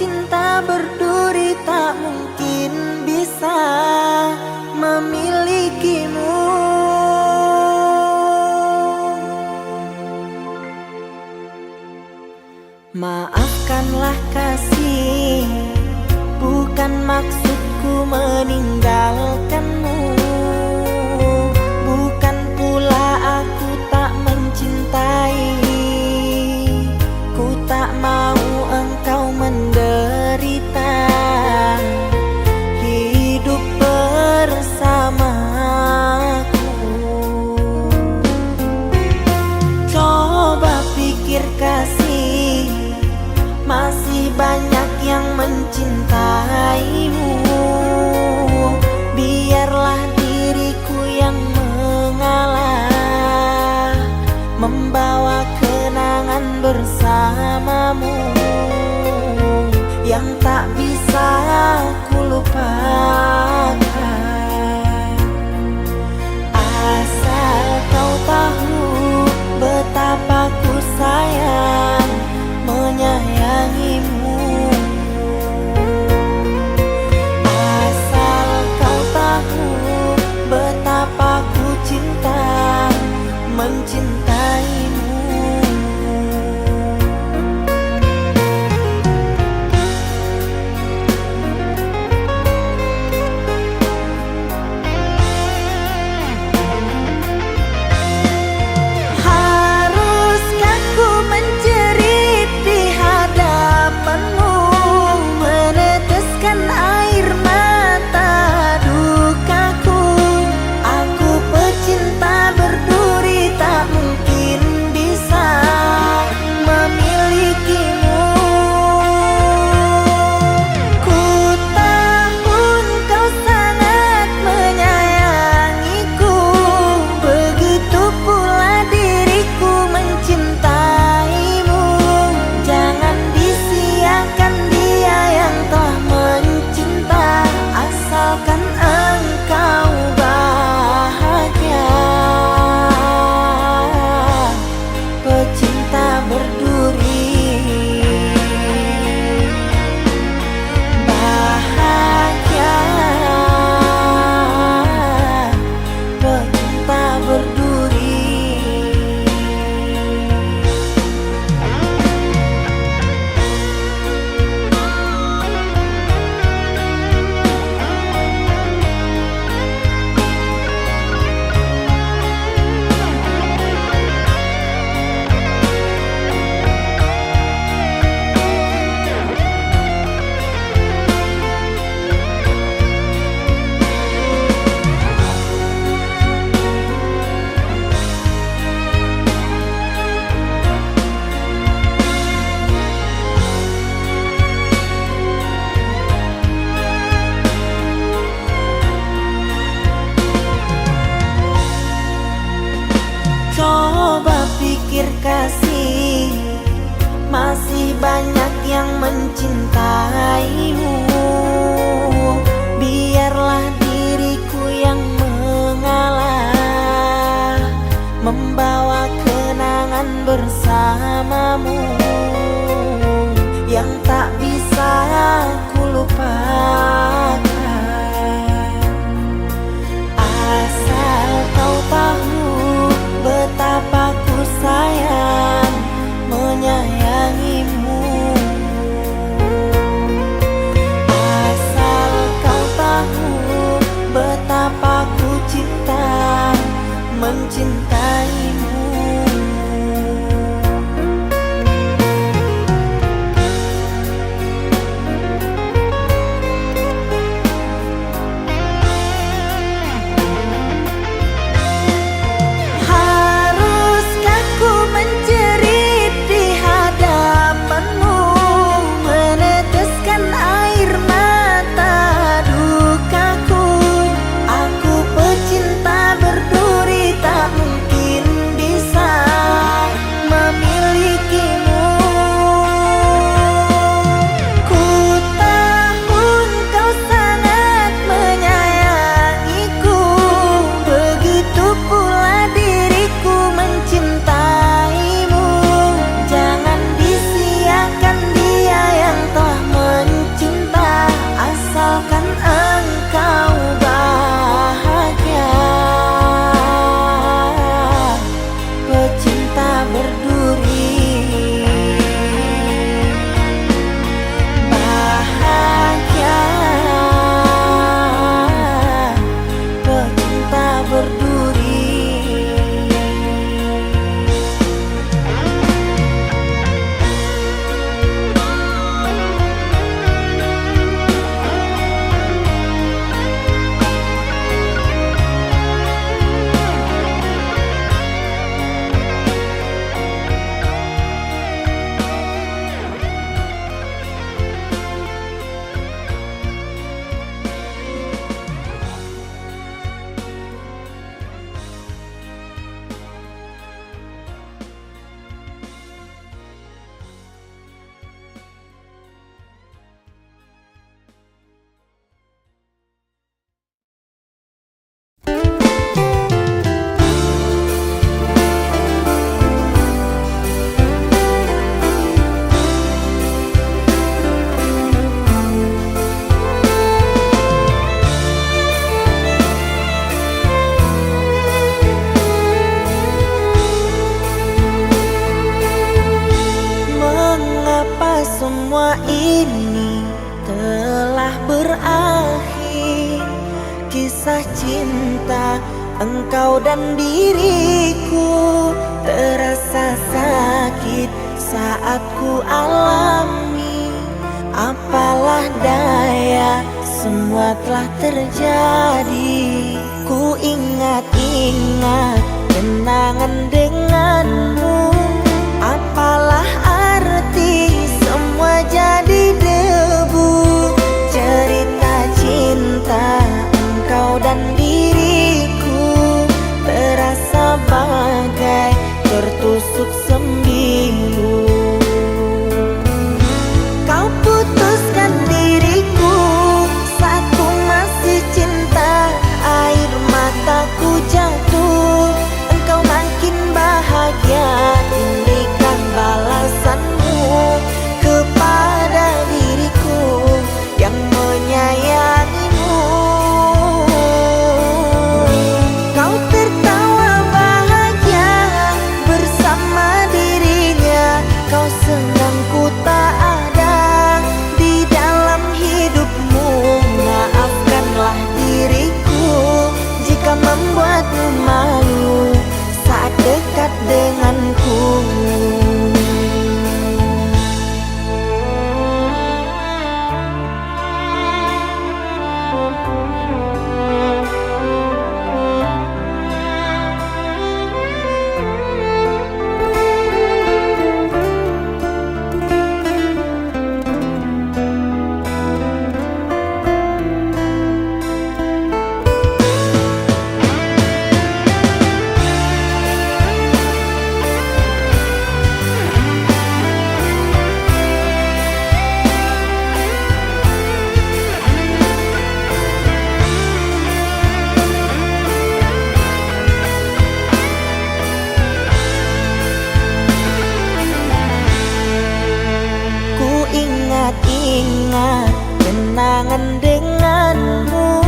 cinta berduri tak mungkin bisa memilikimu. Maafkanlah kasih, bukan maksudku meninggalkanmu. Bukan pula aku tak mencintai, ku tak mau engkau menderita. Hidup bersamaku. Coba pikir kasih, masih banyak yang mencintaimu. Biarlah diriku yang mengalah, membawa kenangan bersamamu yang tak bisa ku lupakan. Asal kau tahu betapa ku sayang menyayangimu. Asal kau tahu betapa ku cinta mencintaimu. Haruskah ku menjerit di hadapanmu, meneteskan air mata dukaku. Aku pecinta berduri tak mungkin bisa memilikimu. Ku tahu engkau sangat menyayangiku, begitu pula diriku mencintaimu. Jangan disia-siakan dia yang telah mencinta, asalkan engkau bahagia. Pecinta berduri bahagia, pecinta berduri. Coba pikir kasih, masih banyak yang mencintaimu. Biarlah diriku yang mengalah, membawa kenangan bersamamu yang tak bisa ku lupakan. Asal kau tahu betapa ku sayang menyayangimu. Asal kau tahu betapa ku cinta mencintaimu. kisah cinta engkau dan diriku terasa sakit saat ku alami. Apalah daya, semua telah terjadi. Ku ingat-ingat kenangan denganmu. Apalah arti semua jadi debu. Cerita cinta engkau dan diriku terasa bagai tertusuk sembilu. Kau putuskan diriku saat ku masih cinta. Air mataku jatuh, engkau makin bahagia. Inikah balasanmu kepada diriku yang menyayangimu. Kau tertawa bahagia bersama dirinya. Kau senang ku tak ada di dalam hidupmu. Maafkanlah diriku jika membuatmu malu saat dekat denganku. Ingat kenangan denganmu.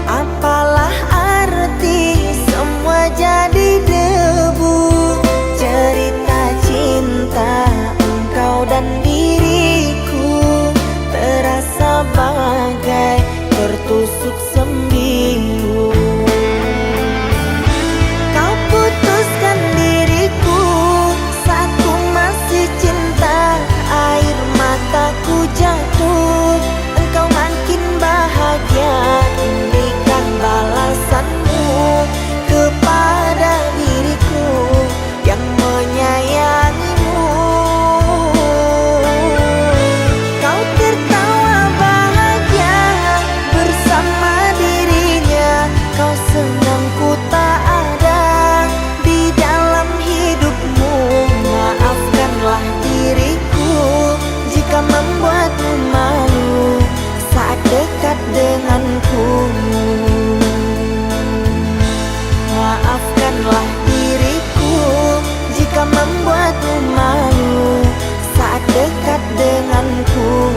Apalah arti semua jadi debu. Cerita cinta engkau dan diriku terasa bagai tertusuk sembilu. Kau putuskan diriku saat ku masih cinta. Air mataku jatuh, engkau makin bahagia. Inikah balasanmu kepada diriku yang menyayangimu. Kau tertawa bahagia bersama dirinya. Kau senang ku tak ada di dalam hidupmu. Maafkanlah diriku jika membuatmu malu saat dekat denganku. Maafkanlah diriku jika membuatmu malu saat dekat denganku.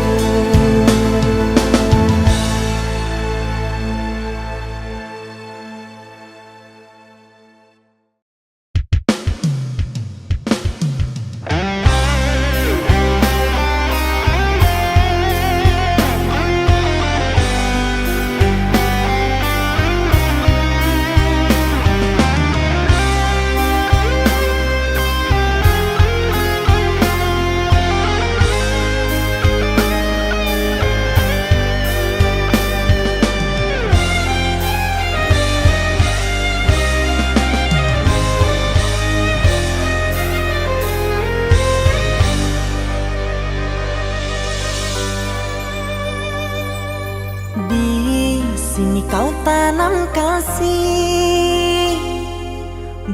Di sini kau tanam kasih,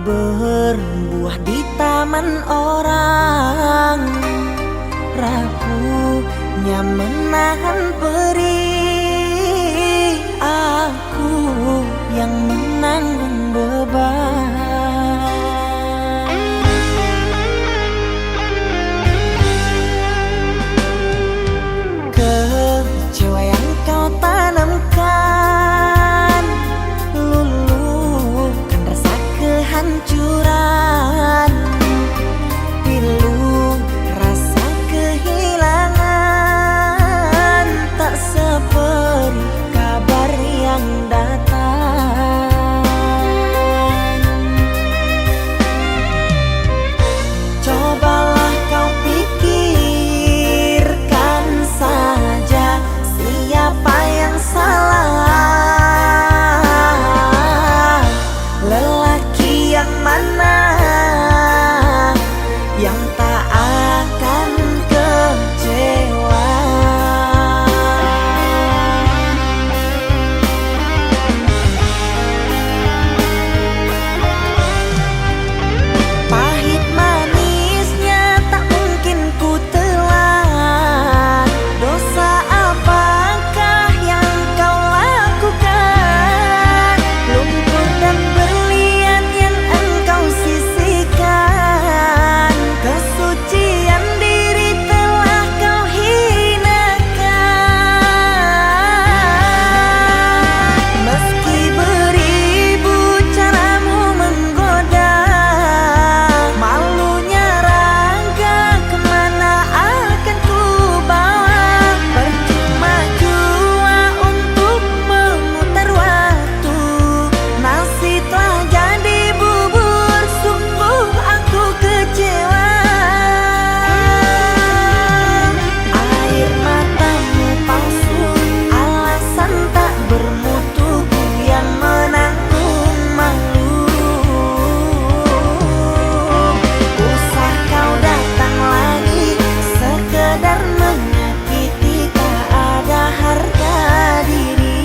berbuah di taman orang. Rapuhnya menahan perih, aku yang menanggung beban. Kecewa yang kau tanamkan luluhkan rasa kehancuran, pilu rasa kehilangan, tak seperti kabar yang datang. sekadar menyakiti, tak ada harga diri.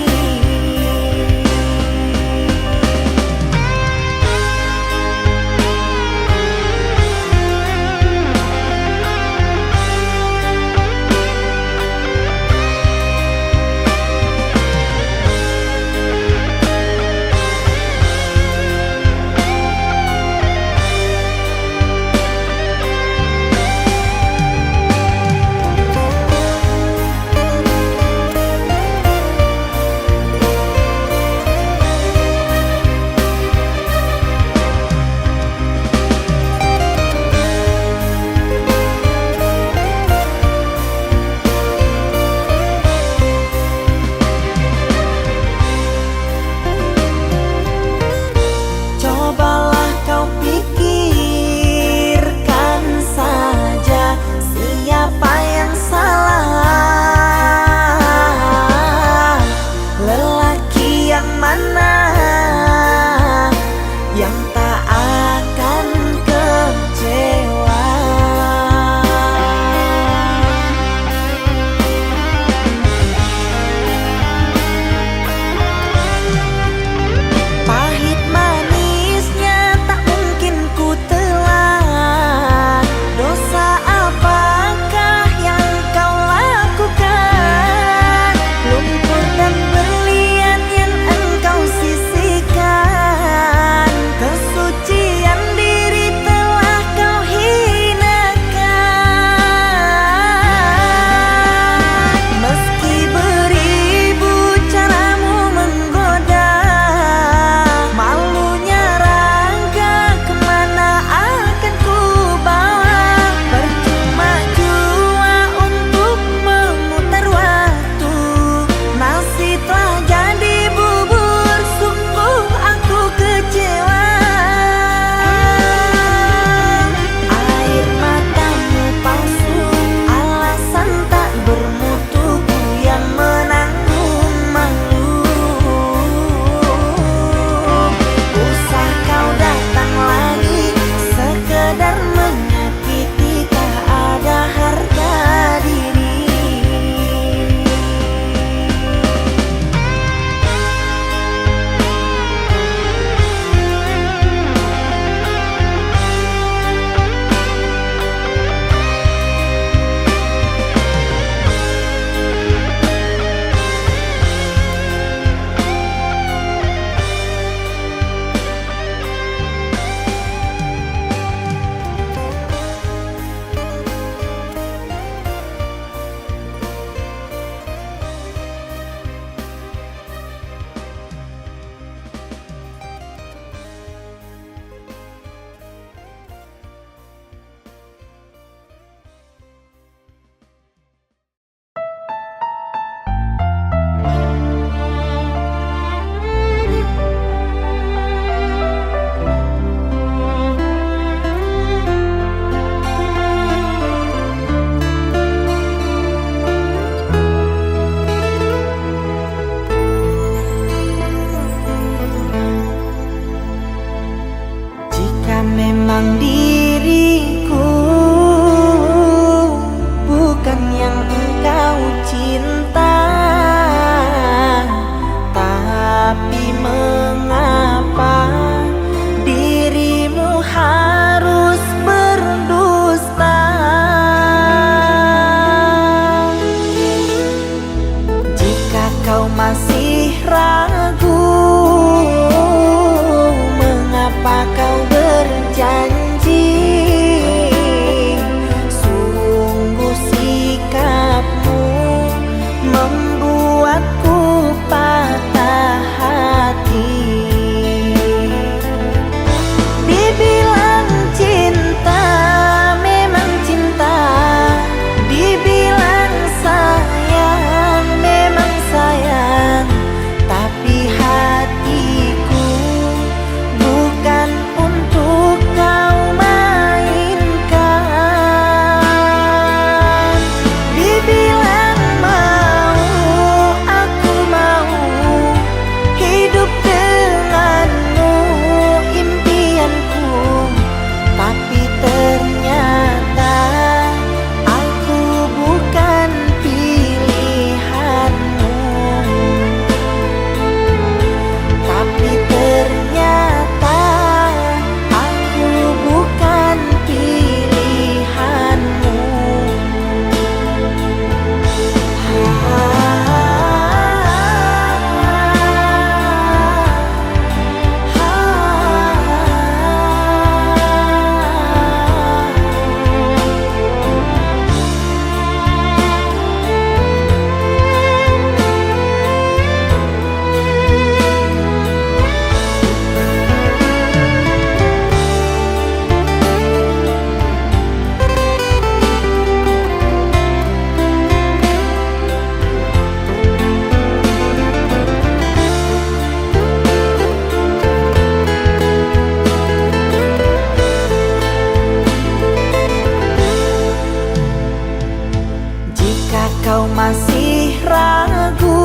Jika kau masih ragu,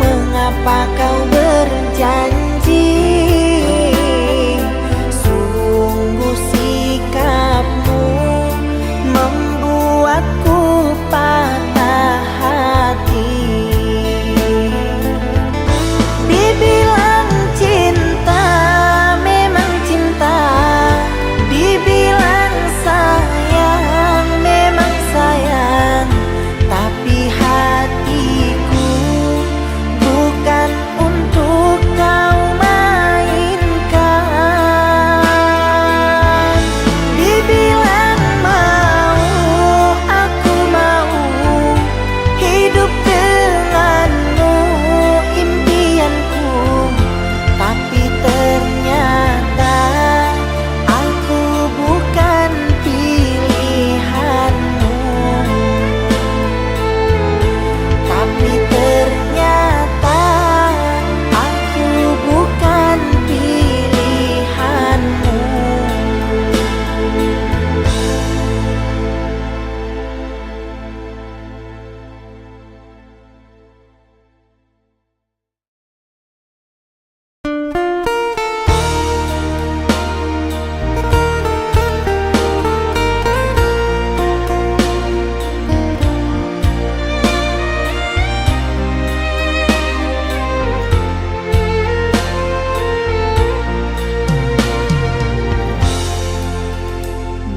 mengapa kau berjanji? Sungguh sikapmu membuatku patah hati. Dibilang cinta, memang cinta. Dibilang sayang, memang sayang. Tapi hatiku bukan untuk kau mainkan. Dibilang mau, aku mau hidup denganmu, impianku. Tapi ternyata aku bukan pilihanmu. Tapi ternyata aku bukan pilihanmu.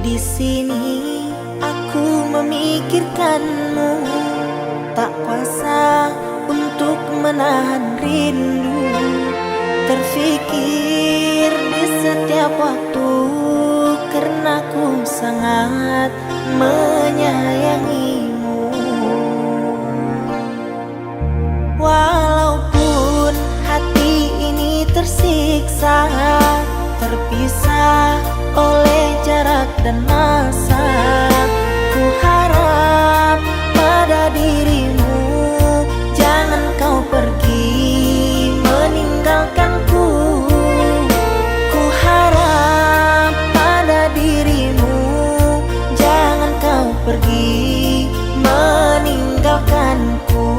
Di sini aku memikirkanmu, tak kuasa untuk menahan rindu. Terfikir di setiap waktu, karena ku sangat menyayangimu. Walaupun hati ini tersiksa, terpisah oleh jarak dan masa, ku harap pada dirimu, jangan kau pergi meninggalkanku. Ku harap pada dirimu, jangan kau pergi meninggalkanku.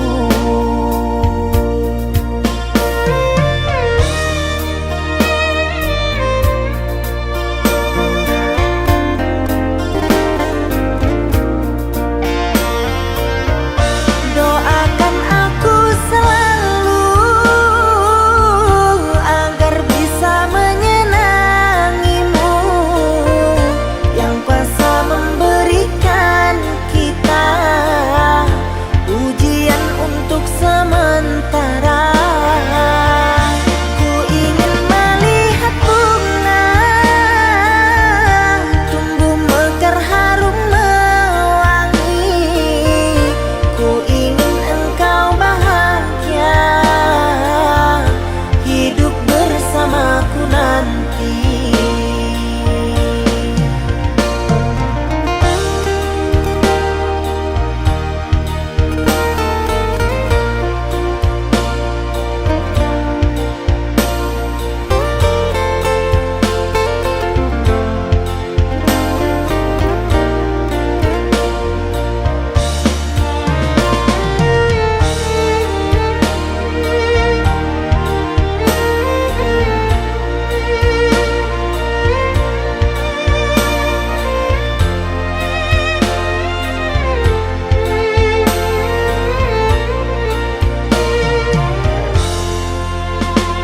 Doakan aku selalu agar bisa menyenangimu, yang kuasa memberikan kita ujian untuk sementara. Ku ingin melihat bunga tumbuh mekar harum mewangi. Ku ingin engkau bahagia hidup bersamaku nanti.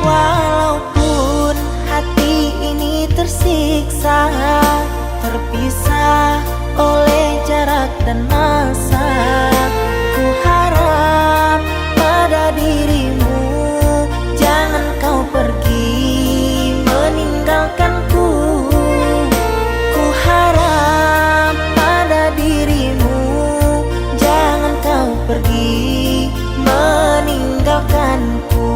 Walaupun hati ini tersiksa, terpisah oleh jarak dan masa, ku harap pada dirimu, jangan kau pergi meninggalkanku. Ku harap pada dirimu, jangan kau pergi meninggalkanku.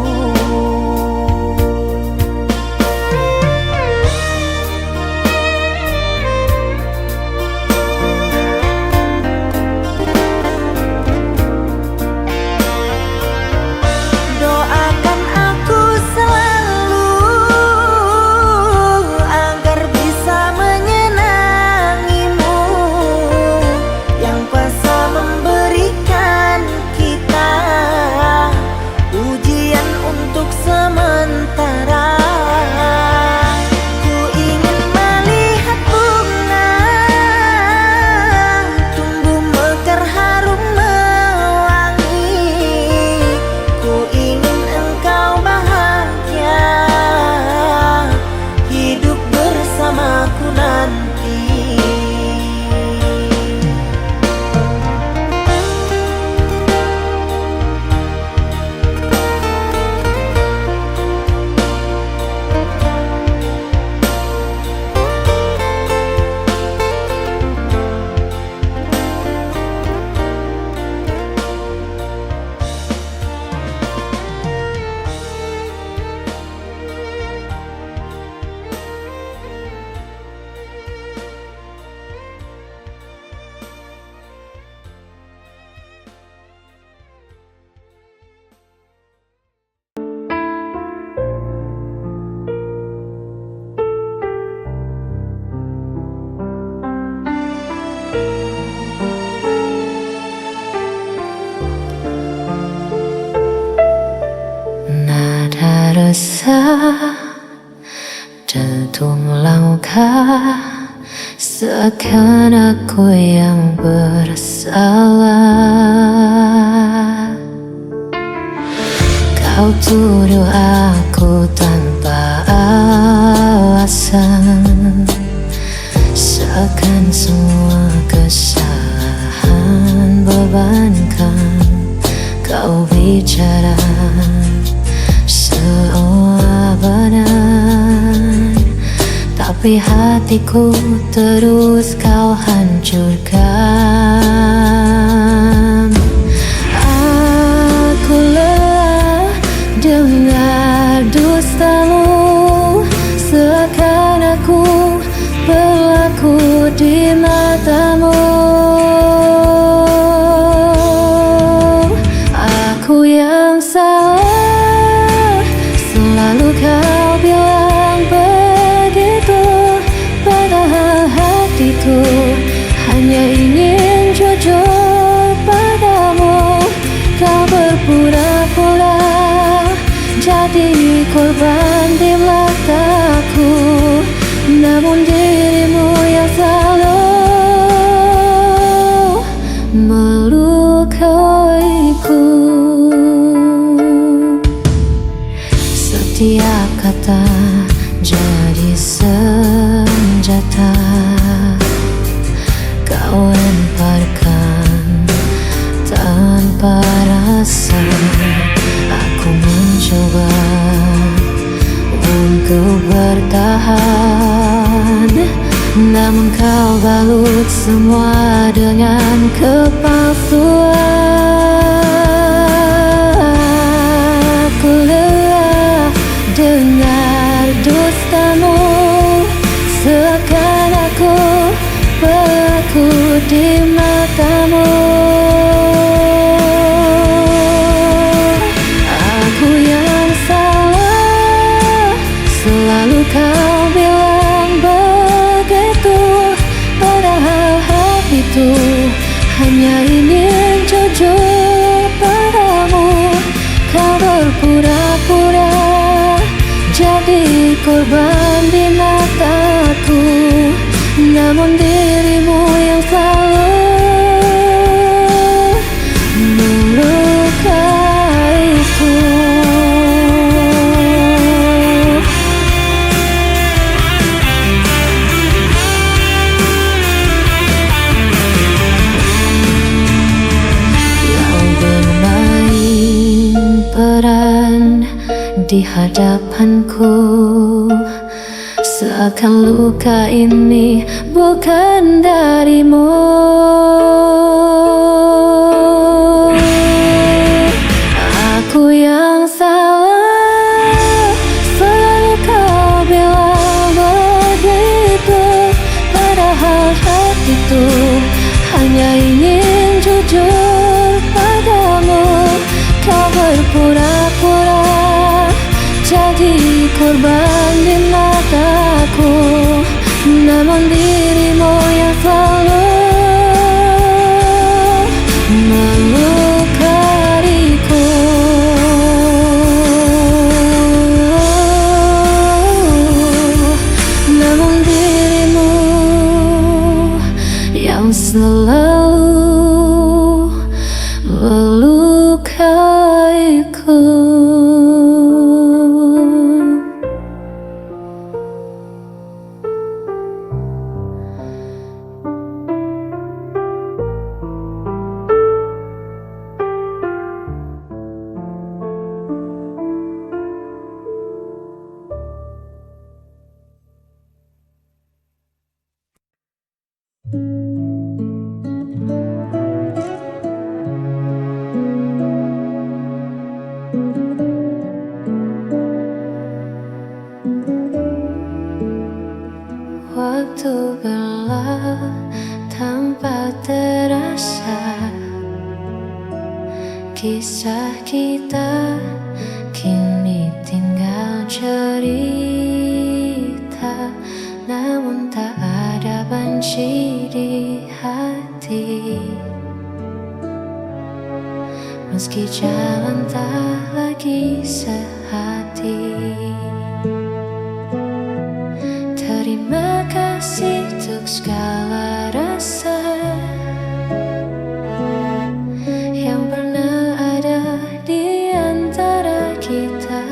Seakan aku yang bersalah. Kau tuduh aku tanpa alasan, seakan semua kesalahan bebankan. Kau bicara seolah benar, tapi hatiku terus kau hancurkan. Aku lelah dengar dustamu, seakan aku berlaku di matamu. Aku yang salah, selalu kau bilang begitu, padahal hatiku hanya ingin jujur padamu. Kau berpura-pura jadi korban di mataku, namun dirimu yang selalu melukaiku. Setiap kata jadi senjata kau lemparkan tanpa rasa. Aku mencoba untuk bertahan, namun kau balut semua dengan kepalsuan. Aku lelah dengar dustamu, seakan aku berlaku di matamu. Aku yang salah, selalu kau bilang begitu, padahal hatiku hanya ingin jujur padamu. Kau berpura-pura jadi korban di mataku, namun dirimu yang selalu melukaiku. Yang bermain peran di hadapanku, seakan luka ini bukan darimu. Aku yang salah, selalu kau bilang begitu, padahal hatiku hanya ingin jujur padamu. Kau berpura-pura jadi korban di mataku, namun dirimu yang selalu melukaiku. Namun dirimu yang selalu melukaiku. Waktu berlalu tanpa terasa, kisah kita kini tinggal cerita, namun tak ada benci di hati. Meski jalan tak lagi sehati, terima kasih untuk segala rasa yang pernah ada di antara kita.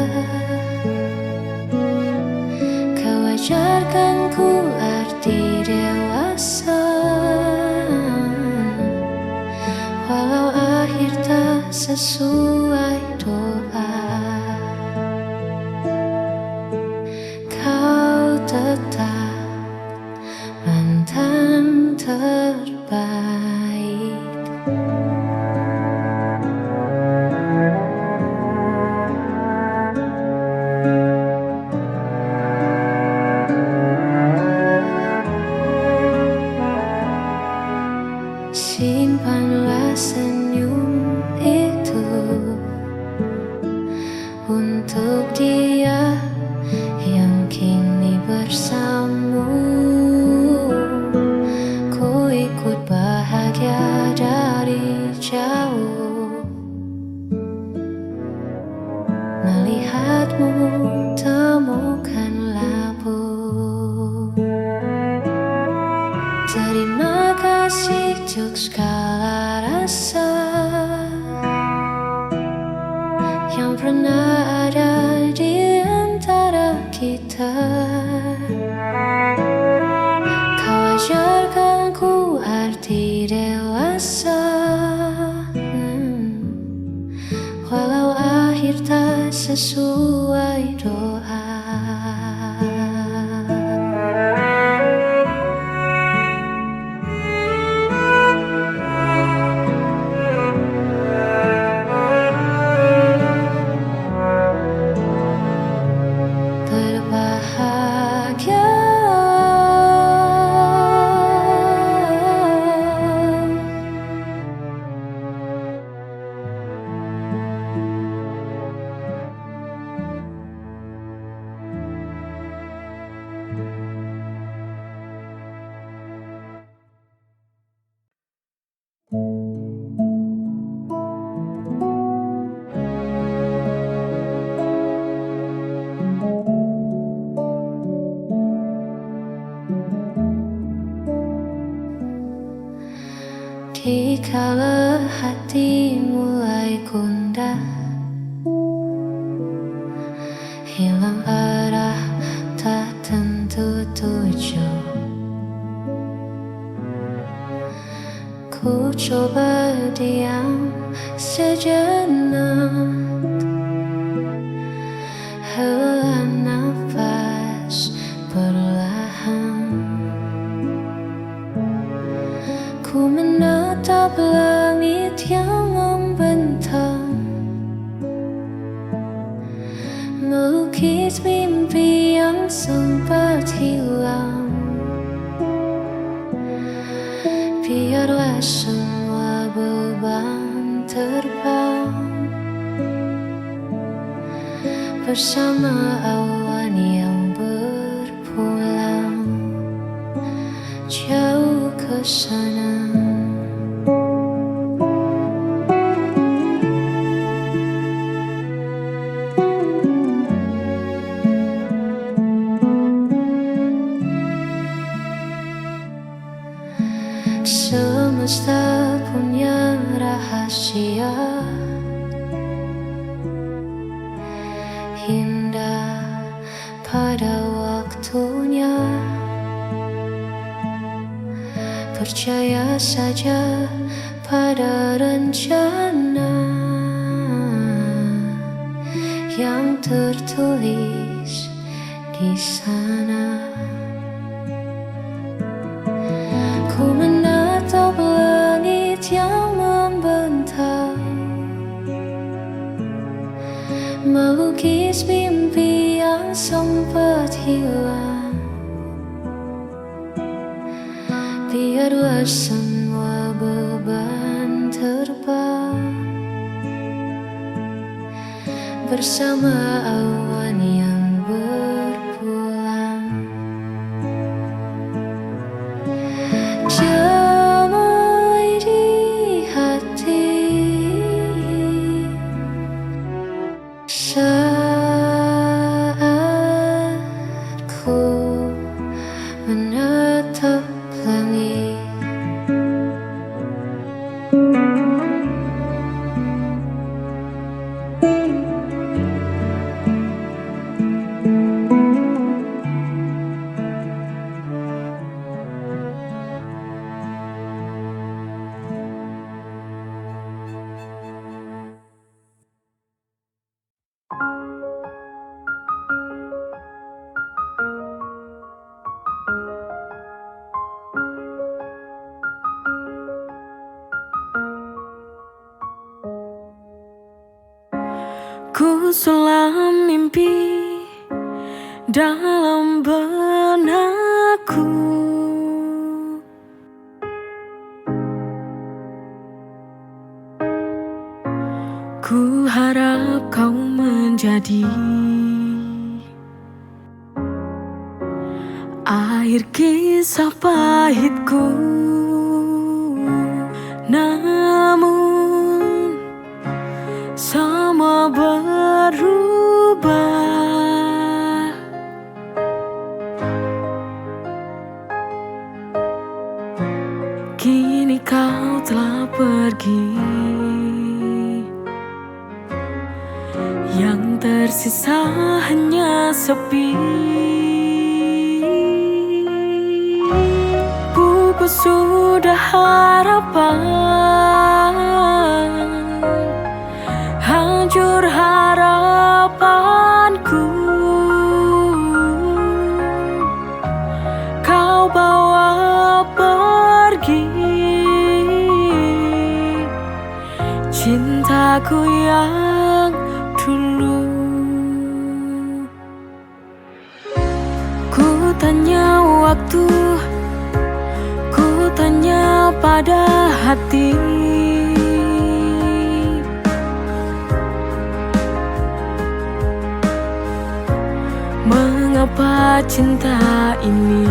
Kau ajarkan ku arti dewasa, walau akhir tak sesuai doa. Kau tetap mantan terbaik. Simpanlah senyum itu untuk dia yang kini bersamamu. Ku ikut bahagia dari jauh, melihatmu temukan labu. Terima kasih untuk segala rasa yang pernah ada di antara kita. Kau ajarkan ku arti dewasa, walau akhir tak sesuai doa. Berbahagia dikala hati mulai gundah, hilang arah tak tentu tujuh. Ku coba diam sejenak, hela nafas perlahan. Ku menatap langit yang membentang, melukis mimpi yang sempat hilang. Biarlah semua beban terbang bersama awan yang berpulang jauh ke sana. Semesta punya rahasia indah pada waktunya. Percaya saja pada rencana yang tertulis di sana. Ku menatap langit yang membentang, melukis mimpi yang sempat hilang. Biarlah semua beban terbang bersama awan yang berpulang. Damai di hati saat ku menatap Ku sulam mimpi dalam benakku. Ku harap kau menjadi akhir kisah pahitku. Namun semua berubah. Kini kau telah pergi, yang tersisa hanya sepi. Pupus sudah harapan, hancur harapanku. Kau bawa pergi cintaku yang dulu. Ku tanya waktu, ku tanya pada hati, mengapa cinta ini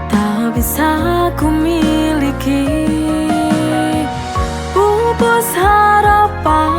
tak bisa ku miliki? Pupus harapan,